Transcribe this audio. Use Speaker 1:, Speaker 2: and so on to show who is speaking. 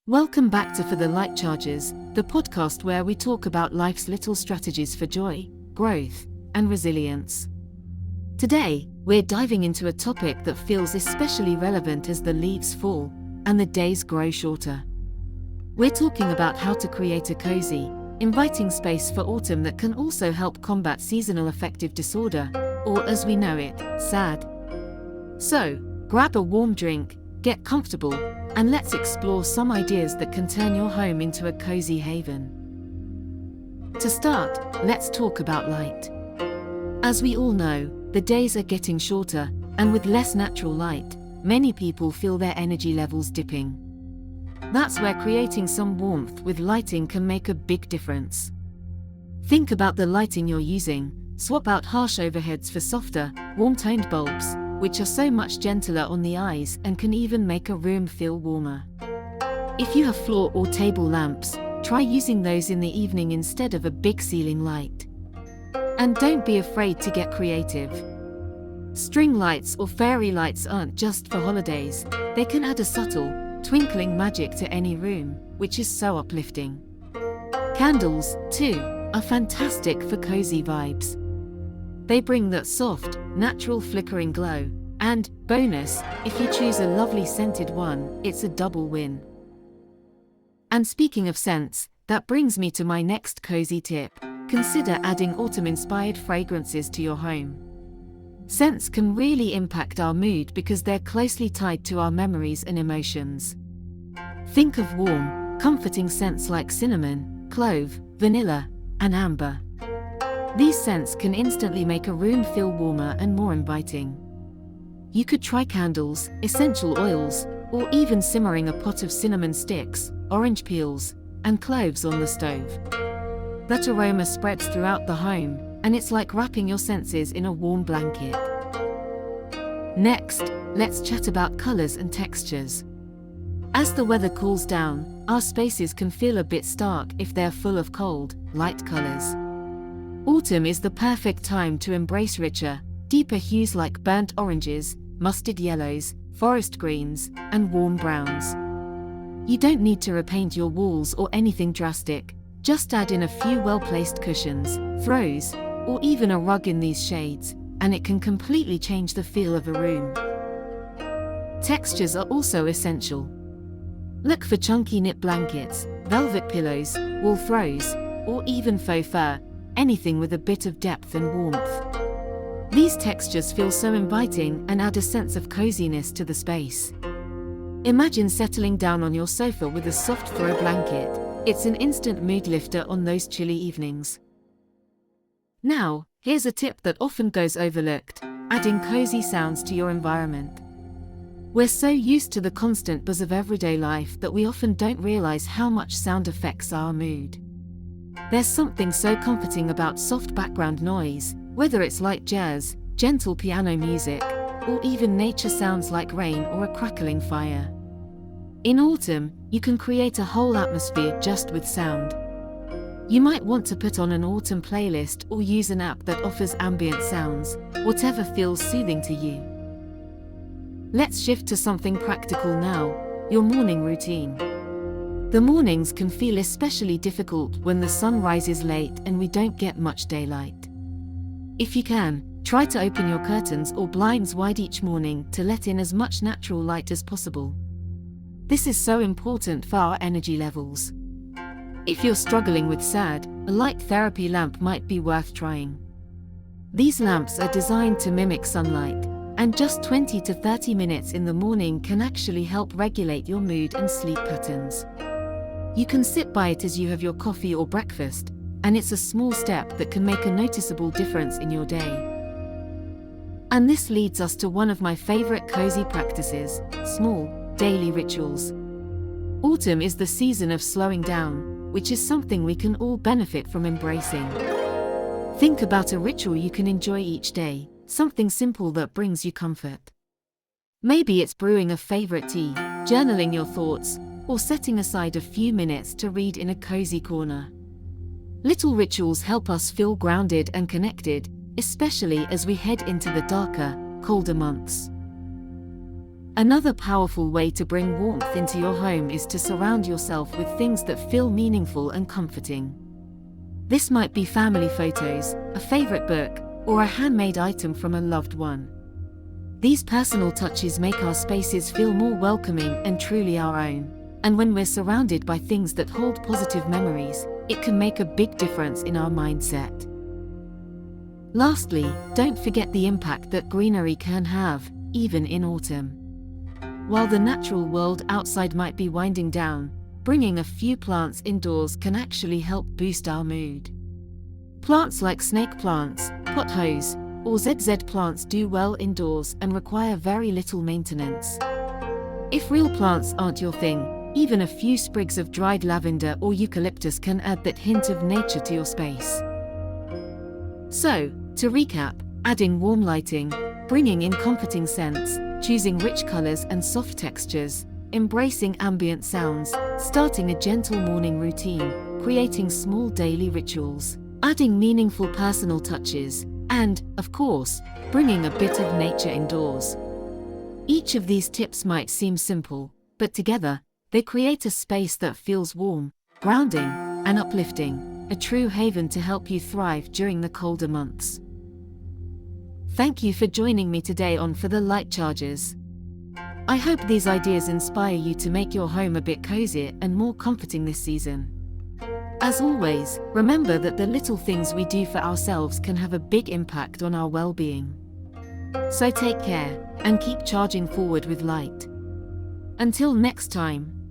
Speaker 1: Welcome back to For the Light Charges, the podcast where we talk about life's little strategies for joy, growth, and resilience. Today, we're diving into a topic that feels especially relevant as the leaves fall and the days grow shorter. We're talking about how to create a cozy, inviting space for autumn that can also help combat seasonal affective disorder, or as we know it, SAD. So, grab a warm drink, get comfortable, and let's explore some ideas that can turn your home into a cozy haven. To start, let's talk about light. As we all know, the days are getting shorter, and with less natural light, many people feel their energy levels dipping. That's where creating some warmth with lighting can make a big difference. Think about the lighting you're using. Swap out harsh overheads for softer, warm-toned bulbs, which are so much gentler on the eyes and can even make a room feel warmer. If you have floor or table lamps, try using those in the evening instead of a big ceiling light. And don't be afraid to get creative. String lights or fairy lights aren't just for holidays, they can add a subtle, twinkling magic to any room, which is so uplifting. Candles, too, are fantastic for cozy vibes. They bring that soft, natural flickering glow, and, bonus, if you choose a lovely scented one, it's a double win. And speaking of scents, that brings me to my next cozy tip. Consider adding autumn-inspired fragrances to your home. Scents can really impact our mood because they're closely tied to our memories and emotions. Think of warm, comforting scents like cinnamon, clove, vanilla, and amber. These scents can instantly make a room feel warmer and more inviting. You could try candles, essential oils, or even simmering a pot of cinnamon sticks, orange peels, and cloves on the stove. That aroma spreads throughout the home, and it's like wrapping your senses in a warm blanket. Next, let's chat about colors and textures. As the weather cools down, our spaces can feel a bit stark if they're full of cold, light colors. Autumn is the perfect time to embrace richer, deeper hues like burnt oranges, mustard yellows, forest greens, and warm browns. You don't need to repaint your walls or anything drastic, just add in a few well-placed cushions, throws, or even a rug in these shades, and it can completely change the feel of a room. Textures are also essential. Look for chunky knit blankets, velvet pillows, wool throws, or even faux fur, anything with a bit of depth and warmth. These textures feel so inviting and add a sense of coziness to the space. Imagine settling down on your sofa with a soft throw blanket. It's an instant mood lifter on those chilly evenings. Now, here's a tip that often goes overlooked: adding cozy sounds to your environment. We're so used to the constant buzz of everyday life that we often don't realize how much sound affects our mood. There's something so comforting about soft background noise, whether it's light jazz, gentle piano music, or even nature sounds like rain or a crackling fire. In autumn, you can create a whole atmosphere just with sound. You might want to put on an autumn playlist or use an app that offers ambient sounds, whatever feels soothing to you. Let's shift to something practical now: your morning routine. The mornings can feel especially difficult when the sun rises late and we don't get much daylight. If you can, try to open your curtains or blinds wide each morning to let in as much natural light as possible. This is so important for our energy levels. If you're struggling with SAD, a light therapy lamp might be worth trying. These lamps are designed to mimic sunlight, and just 20 to 30 minutes in the morning can actually help regulate your mood and sleep patterns. You can sit by it as you have your coffee or breakfast, and it's a small step that can make a noticeable difference in your day. And this leads us to one of my favorite cozy practices: small, daily rituals. Autumn is the season of slowing down, which is something we can all benefit from embracing. Think about a ritual you can enjoy each day, something simple that brings you comfort. Maybe it's brewing a favorite tea, journaling your thoughts, or setting aside a few minutes to read in a cozy corner. Little rituals help us feel grounded and connected, especially as we head into the darker, colder months. Another powerful way to bring warmth into your home is to surround yourself with things that feel meaningful and comforting. This might be family photos, a favorite book, or a handmade item from a loved one. These personal touches make our spaces feel more welcoming and truly our own. And when we're surrounded by things that hold positive memories, it can make a big difference in our mindset. Lastly, don't forget the impact that greenery can have, even in autumn. While the natural world outside might be winding down, bringing a few plants indoors can actually help boost our mood. Plants like snake plants, pothos, or ZZ plants do well indoors and require very little maintenance. If real plants aren't your thing, even a few sprigs of dried lavender or eucalyptus can add that hint of nature to your space. So, to recap, adding warm lighting, bringing in comforting scents, choosing rich colors and soft textures, embracing ambient sounds, starting a gentle morning routine, creating small daily rituals, adding meaningful personal touches, and, of course, bringing a bit of nature indoors. Each of these tips might seem simple, but together, they create a space that feels warm, grounding, and uplifting, a true haven to help you thrive during the colder months. Thank you for joining me today on For the Light Charges. I hope these ideas inspire you to make your home a bit cozier and more comforting this season. As always, remember that the little things we do for ourselves can have a big impact on our well-being. So take care, and keep charging forward with light. Until next time.